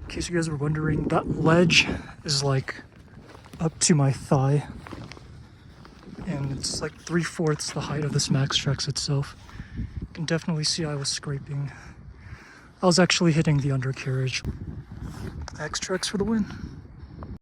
In case you guys were wondering, that ledge is like up to my thigh. And it's like 3/4 the height of this MaxTrax itself. You can definitely see I was scraping. I was actually hitting the undercarriage. MaxTrax for the win.